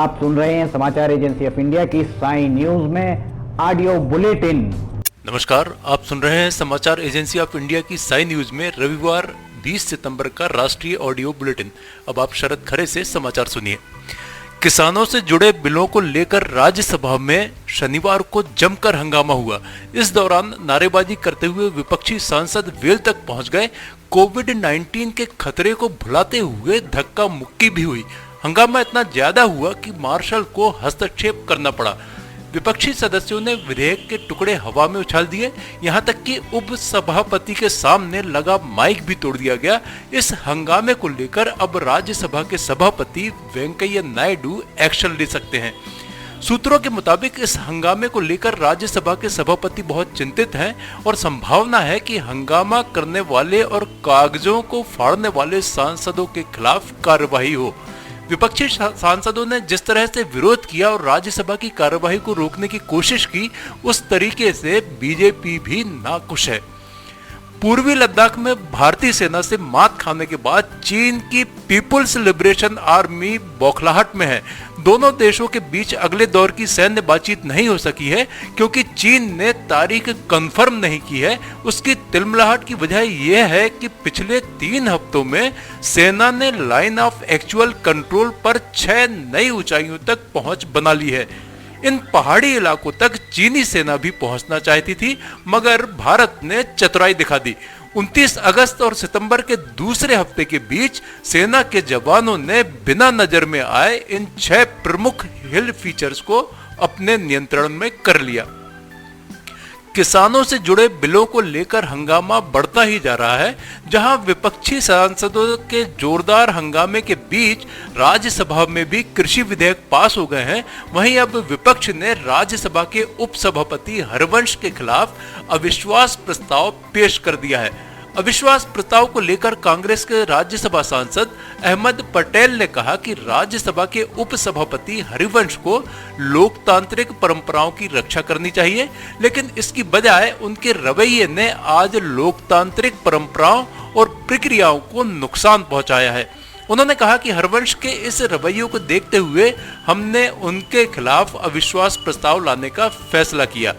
आप सुन रहे हैं समाचार एजेंसी ऑफ इंडिया की साई न्यूज में ऑडियो बुलेटिन। नमस्कार, आप सुन रहे हैं समाचार एजेंसी ऑफ इंडिया की साई न्यूज में रविवार 20 सितंबर का राष्ट्रीय ऑडियो बुलेटिन। अब आप शरद खरे से समाचार सुनिए। किसानों से जुड़े बिलों को लेकर राज्यसभा में शनिवार को जमकर हंगामा हुआ। इस दौरान नारेबाजी करते हुए विपक्षी सांसद वेल तक पहुंच गए। कोविड-19 के खतरे को भुलाते हुए धक्का मुक्की भी हुई। हंगामा इतना ज्यादा हुआ कि मार्शल को हस्तक्षेप करना पड़ा। विपक्षी सदस्यों ने विधेयक के टुकड़े हवा में उछाल दिए। यहां तक कि उप सभापति के सामने लगा माइक भी तोड़ दिया गया। इस हंगामे को लेकर अब राज्यसभा के सभापति वेंकैया नायडू एक्शन ले सकते हैं। सूत्रों के मुताबिक इस हंगामे को लेकर राज्यसभा के सभापति बहुत चिंतित हैं और संभावना है कि हंगामा करने वाले और कागजों को फाड़ने वाले सांसदों के खिलाफ कार्रवाई हो। विपक्षी सांसदों ने जिस तरह से विरोध किया और राज्यसभा की कार्यवाही को रोकने की कोशिश की, उस तरीके से बीजेपी भी नाखुश है। पूर्वी लद्दाख में भारतीय सेना से मात खाने के बाद चीन की पीपुल्स लिबरेशन आर्मी बौखलाहट में है। दोनों देशों के बीच अगले दौर की सैन्य बातचीत नहीं हो सकी है क्योंकि चीन ने तारीख कंफर्म नहीं की है। उसकी तिलमिलाहट की वजह यह है कि पिछले 3 हफ्तों में सेना ने लाइन ऑफ एक्चुअल कंट्रोल पर 6 नई ऊंचाइयों तक पहुंच बना ली है। इन पहाड़ी इलाकों तक चीनी सेना भी पहुंचना चाहती थी, मगर भारत ने चतुराई दिखा दी। 29 अगस्त और सितंबर के दूसरे हफ्ते के बीच सेना के जवानों ने बिना नजर में आए इन 6 प्रमुख हिल फीचर्स को अपने नियंत्रण में कर लिया। किसानों से जुड़े बिलों को लेकर हंगामा बढ़ता ही जा रहा है। जहां विपक्षी सांसदों के जोरदार हंगामे के बीच राज्यसभा में भी कृषि विधेयक पास हो गए हैं, वहीं अब विपक्ष ने राज्यसभा के उपसभापति हरिवंश के खिलाफ अविश्वास प्रस्ताव पेश कर दिया है। अविश्वास प्रस्ताव को लेकर कांग्रेस के राज्यसभा सांसद अहमद पटेल ने कहा कि राज्यसभा के उपसभापति हरिवंश को लोकतांत्रिक परंपराओं की रक्षा करनी चाहिए, लेकिन इसकी बजाय उनके रवैये ने आज लोकतांत्रिक परंपराओं और प्रक्रियाओं को नुकसान पहुंचाया है। उन्होंने कहा कि हरिवंश के इस रवैये को देखते हुए हमने उनके खिलाफ अविश्वास प्रस्ताव लाने का फैसला किया।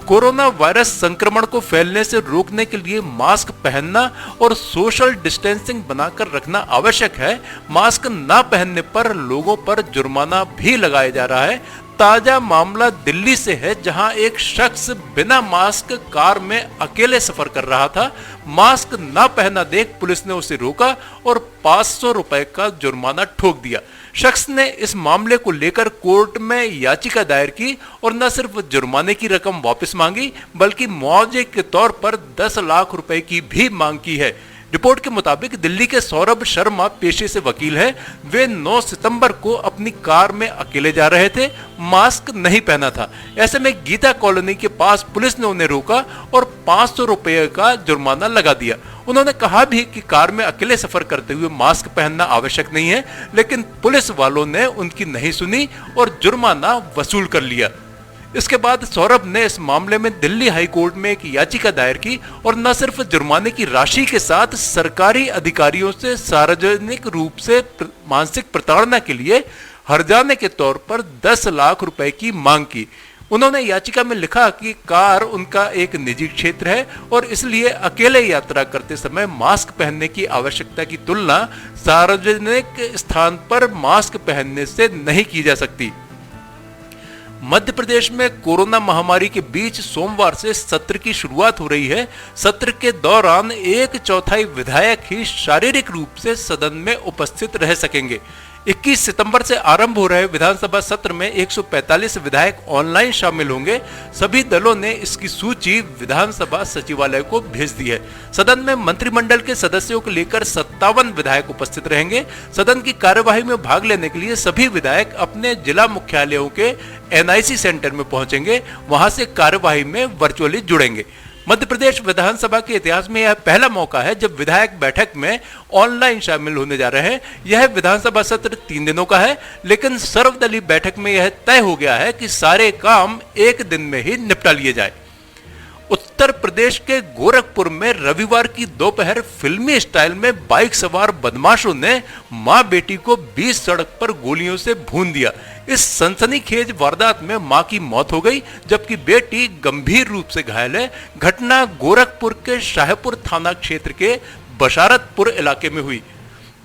कोरोना वायरस संक्रमण को फैलने से रोकने के लिए मास्क पहनना और सोशल डिस्टेंसिंग बनाकर रखना आवश्यक है। मास्क न पहनने पर लोगों पर जुर्माना भी लगाया जा रहा है। ताजा मामला दिल्ली से है, जहां एक शख्स बिना मास्क कार में अकेले सफर कर रहा था। मास्क न पहना देख पुलिस ने उसे रोका और 500 रुपए का जुर्माना ठोक दिया। शख्स ने इस मामले को लेकर कोर्ट में याचिका दायर की और न सिर्फ जुर्माने की रकम वापस मांगी, बल्कि मुआवजे के तौर पर 10 लाख रुपए की भी मांग की है। रिपोर्ट के मुताबिक दिल्ली के सौरभ शर्मा पेशे से वकील हैं। वे 9 सितंबर को अपनी कार में अकेले जा रहे थे, मास्क नहीं पहना था। ऐसे में गीता कॉलोनी के पास पुलिस ने उन्हें रोका और 500 रुपए का जुर्माना लगा दिया। उन्होंने कहा भी कि कार में अकेले सफर करते हुए मास्क पहनना आवश्यक नहीं है, लेकिन पुलिस वालों ने उनकी नहीं सुनी और जुर्माना वसूल कर लिया। इसके बाद सौरभ ने इस मामले में दिल्ली हाई कोर्ट में एक याचिका दायर की और न सिर्फ जुर्माने की राशि के साथ सरकारी अधिकारियों से सार्वजनिक रूप से मानसिक प्रताड़ना के लिए हर्जाने के तौर पर 10 लाख रुपए की मांग की। उन्होंने याचिका में लिखा कि कार उनका एक निजी क्षेत्र है और इसलिए अकेले यात्रा करते समय मास्क पहनने की आवश्यकता की तुलना सार्वजनिक स्थान पर मास्क पहनने से नहीं की जा सकती। मध्य प्रदेश में कोरोना महामारी के बीच सोमवार से सत्र की शुरुआत हो रही है। सत्र के दौरान 1/4 विधायक ही शारीरिक रूप से सदन में उपस्थित रह सकेंगे। 21 सितंबर से आरंभ हो रहे विधानसभा सत्र में 145 विधायक ऑनलाइन शामिल होंगे। सभी दलों ने इसकी सूची विधानसभा सचिवालय को भेज दी है। सदन में मंत्रिमंडल के सदस्यों को लेकर 57 विधायक उपस्थित रहेंगे। सदन की कार्यवाही में भाग लेने के लिए सभी विधायक अपने जिला मुख्यालयों के NIC सेंटर में पहुंचेंगे। वहां से कार्यवाही में वर्चुअली जुड़ेंगे। मध्य प्रदेश विधानसभा के इतिहास में यह पहला मौका है जब विधायक बैठक में ऑनलाइन शामिल होने जा रहे हैं। यह विधानसभा सत्र 3 दिनों का है, लेकिन सर्वदलीय बैठक में यह तय हो गया है कि सारे काम एक दिन में ही निपटा लिए जाए। उत्तर प्रदेश के गोरखपुर में रविवार की दोपहर फिल्मी स्टाइल में बाइक सवार बदमाशों ने मां बेटी को बीच सड़क पर गोलियों से भून दिया। इस सनसनीखेज वारदात में मां की मौत हो गई, जबकि बेटी गंभीर रूप से घायल है। घटना गोरखपुर के शाहपुर थाना क्षेत्र के बशारतपुर इलाके में हुई।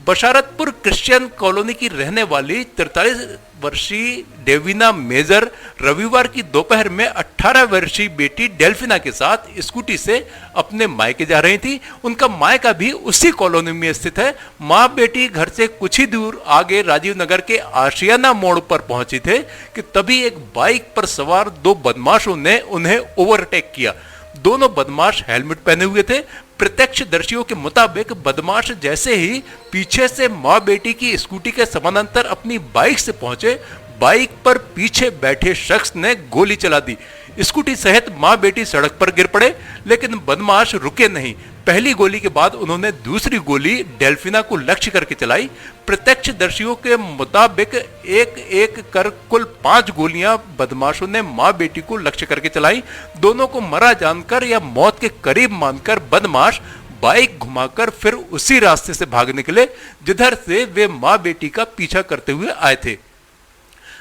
बशारतपुर क्रिश्चियन कॉलोनी की रहने वाली 43 वर्षीय डेविना मेजर रविवार की दोपहर में 18 वर्षीय बेटी डेल्फिना के साथ स्कूटी से अपने मायके जा रही थी। उनका मायका भी उसी कॉलोनी में स्थित है। मां बेटी घर से कुछ ही दूर आगे राजीव नगर के आशियाना मोड़ पर पहुंची थे कि तभी एक बाइक पर सवार दो बदमाशों ने उन्हें ओवरटेक किया। दोनों बदमाश हेलमेट पहने हुए थे। प्रत्यक्षदर्शियों के मुताबिक बदमाश जैसे ही पीछे से मां बेटी की स्कूटी के समानांतर अपनी बाइक से पहुंचे, बाइक पर पीछे बैठे शख्स ने गोली चला दी। स्कूटी सहित मां बेटी सड़क पर गिर पड़े, लेकिन बदमाश रुके नहीं। पहली गोली के बाद उन्होंने दूसरी गोली डेल्फिना को लक्ष्य करके चलाई। प्रत्यक्षदर्शियों के मुताबिक एक एक कर कुल 5 गोलियां बदमाशों ने मां बेटी को लक्ष्य करके चलाई। दोनों को मरा जानकर या मौत के करीब मानकर बदमाश बाइक घुमाकर फिर उसी रास्ते से भाग निकले जिधर से वे मां बेटी का पीछा करते हुए आए थे।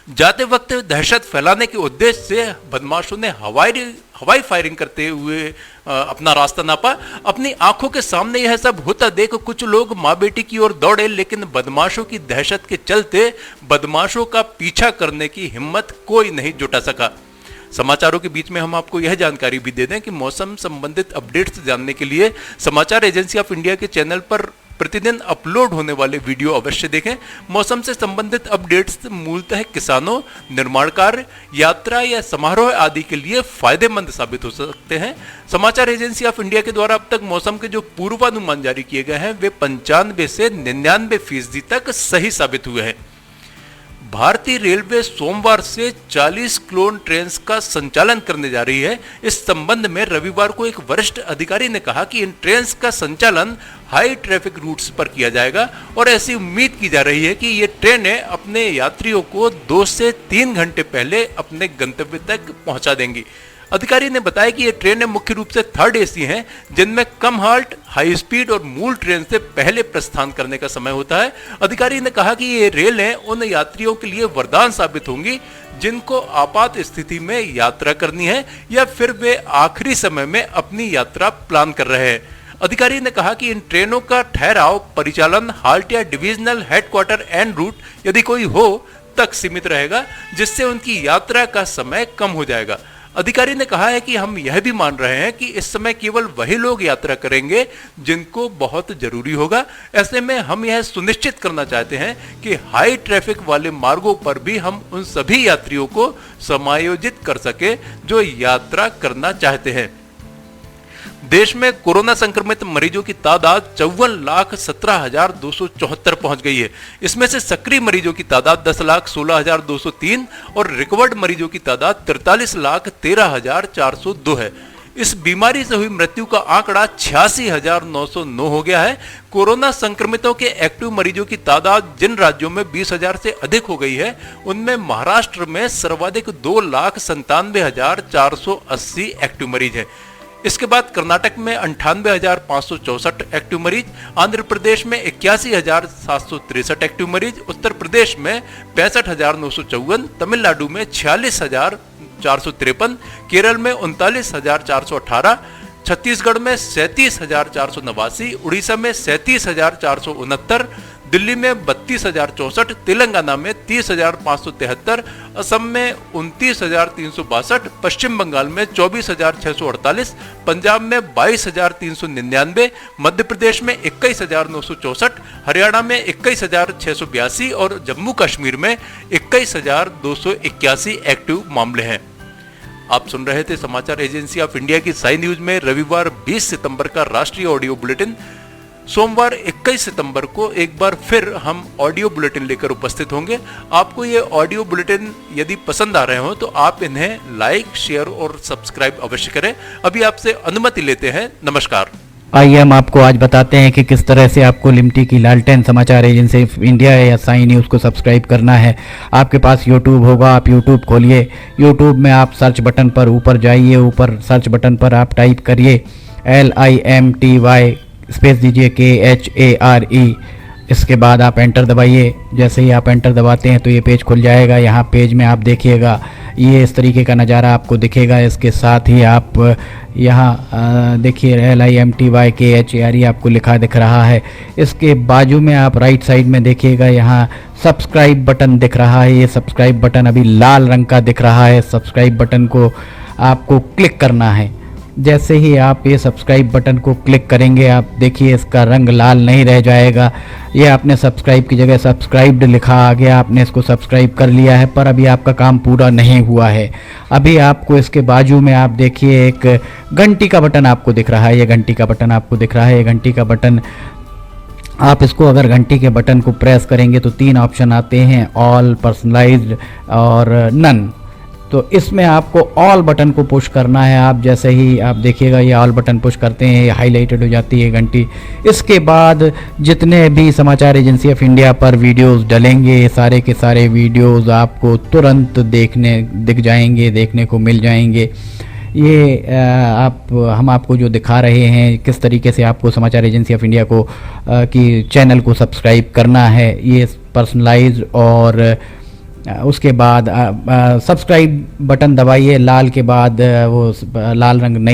जाते वक्त दहशत फैलाने के उद्देश्य से बदमाशों ने हवाई फायरिंग करते हुए अपना रास्ता नापा। अपनी आंखों के सामने यह सब होता देख कुछ लोग मां बेटी की ओर दौड़े, लेकिन बदमाशों की दहशत के चलते बदमाशों का पीछा करने की हिम्मत कोई नहीं जुटा सका। समाचारों के बीच में हम आपको यह जानकारी भी दे दें कि मौसम संबंधित अपडेट्स जानने के लिए समाचार एजेंसी ऑफ इंडिया के चैनल पर प्रतिदिन अपलोड होने वाले वीडियो अवश्य देखें। मौसम से संबंधित अपडेट्स मूलतः किसानों, निर्माण कार्य, यात्रा या समारोह आदि के लिए फायदेमंद साबित हो सकते हैं। समाचार एजेंसी ऑफ इंडिया के द्वारा अब तक मौसम के जो पूर्वानुमान जारी किए गए हैं वे 95 से 99% तक सही साबित हुए हैं। भारतीय रेलवे सोमवार से 40 क्लोन ट्रेन का संचालन करने जा रही है। इस संबंध में रविवार को एक वरिष्ठ अधिकारी ने कहा कि इन ट्रेन का संचालन हाई ट्रैफिक रूट्स पर किया जाएगा और ऐसी उम्मीद की जा रही है कि ये ट्रेनें अपने यात्रियों को 2 से 3 घंटे पहले अपने गंतव्य तक पहुंचा देंगी। अधिकारी ने बताया कि ये ट्रेनें मुख्य रूप से 3rd AC हैं, जिनमें कम हाल्ट, हाई स्पीड और मूल ट्रेन से पहले प्रस्थान करने का समय होता है। अधिकारी ने कहा कि ये रेलें उन यात्रियों के लिए वरदान साबित होंगी जिनको आपात स्थिति में यात्रा करनी है या फिर वे आखिरी समय में अपनी यात्रा प्लान कर रहे हैं। अधिकारी ने कहा कि इन ट्रेनों का ठहराव परिचालन हाल्ट या डिविजनल हेडक्वार्टर एंड रूट यदि कोई हो तक सीमित रहेगा, जिससे उनकी यात्रा का समय कम हो जाएगा। अधिकारी ने कहा है कि हम यह भी मान रहे हैं कि इस समय केवल वही लोग यात्रा करेंगे जिनको बहुत जरूरी होगा। ऐसे में हम यह सुनिश्चित करना चाहते हैं कि हाई ट्रैफिक वाले मार्गों पर भी हम उन सभी यात्रियों को समायोजित कर सके जो यात्रा करना चाहते हैं। देश में कोरोना संक्रमित मरीजों की तादाद 54,17,274 पहुंच गई है। इसमें से सक्रिय मरीजों की तादाद 10,16,203 और रिकवर्ड मरीजों की तादाद 43,13,402 है। इस बीमारी से हुई मृत्यु का आंकड़ा 86,909 हो गया है। कोरोना संक्रमितों के एक्टिव मरीजों की तादाद जिन राज्यों में 20,000 से अधिक हो गई है, उनमें महाराष्ट्र में सर्वाधिक 2,97,480 एक्टिव मरीज हैं। इसके बाद कर्नाटक में 98,564 एक्टिव मरीज, आंध्र प्रदेश में 81,763 एक्टिव मरीज, उत्तर प्रदेश में 65,954, तमिलनाडु में 46,453, केरल में 39,418, छत्तीसगढ़ में 37,489, उड़ीसा में 37,469, दिल्ली में 32,064, तेलंगाना में 30,573, असम में 29,362, पश्चिम बंगाल में 24,648, पंजाब में 22,399, मध्य प्रदेश में 21,964, हरियाणा में 21,682 और जम्मू कश्मीर में 21,281 एक्टिव मामले हैं। आप सुन रहे थे समाचार एजेंसी ऑफ इंडिया की साई न्यूज में रविवार 20 सितंबर का राष्ट्रीय ऑडियो बुलेटिन। सोमवार 21 सितंबर को एक बार फिर हम ऑडियो बुलेटिन लेकर उपस्थित होंगे। आपको ये ऑडियो बुलेटिन यदि पसंद आ रहे हो तो आप इन्हें लाइक, शेयर और सब्सक्राइब अवश्य करें। अभी आपसे अनुमति लेते हैं। नमस्कार। आइए हम आपको आज बताते हैं कि किस तरह से आपको लिमटी की लालटेन समाचार एजेंसी ऑफ इंडिया या साई न्यूज़ को सब्सक्राइब करना है। आपके पास यूट्यूब होगा, आप यूट्यूब खोलिए। यूट्यूब में आप सर्च बटन पर ऊपर जाइए, ऊपर सर्च बटन पर आप टाइप करिए LIMTY स्पेस दीजिए KHARE। इसके बाद आप एंटर दबाइए। जैसे ही आप एंटर दबाते हैं तो ये पेज खुल जाएगा। यहाँ पेज में आप देखिएगा ये इस तरीके का नज़ारा आपको दिखेगा। इसके साथ ही आप यहाँ देखिए LIMTY KHARE आपको लिखा दिख रहा है। इसके बाजू में आप राइट साइड में देखिएगा, यहाँ सब्सक्राइब बटन दिख रहा है। ये सब्सक्राइब बटन अभी लाल रंग का दिख रहा है। सब्सक्राइब बटन को आपको क्लिक करना है। जैसे ही आप ये सब्सक्राइब बटन को क्लिक करेंगे, आप देखिए इसका रंग लाल नहीं रह जाएगा। ये आपने सब्सक्राइब की जगह सब्सक्राइब्ड लिखा आ गया, आपने इसको सब्सक्राइब कर लिया है, पर अभी आपका काम पूरा नहीं हुआ है। अभी आपको इसके बाजू में आप देखिए एक घंटी का बटन आपको दिख रहा है। ये घंटी का बटन आपको दिख रहा है। ये घंटी का बटन आप इसको अगर घंटी के बटन को प्रेस करेंगे तो 3 ऑप्शन आते हैं, ऑल, पर्सनलाइज्ड और नन। तो इसमें आपको ऑल बटन को पुश करना है। आप जैसे ही आप देखिएगा ये ऑल बटन पुश करते हैं, ये हाईलाइटेड हो जाती है घंटी। इसके बाद जितने भी समाचार एजेंसी ऑफ इंडिया पर वीडियोस डलेंगे, ये सारे के सारे वीडियोस आपको तुरंत दिख जाएंगे, देखने को मिल जाएंगे। ये हम आपको जो दिखा रहे हैं किस तरीके से आपको समाचार एजेंसी ऑफ इंडिया को की चैनल को सब्सक्राइब करना है, ये पर्सनलाइज्ड और उसके बाद सब्सक्राइब बटन दबाइए। लाल के बाद वो लाल रंग नहीं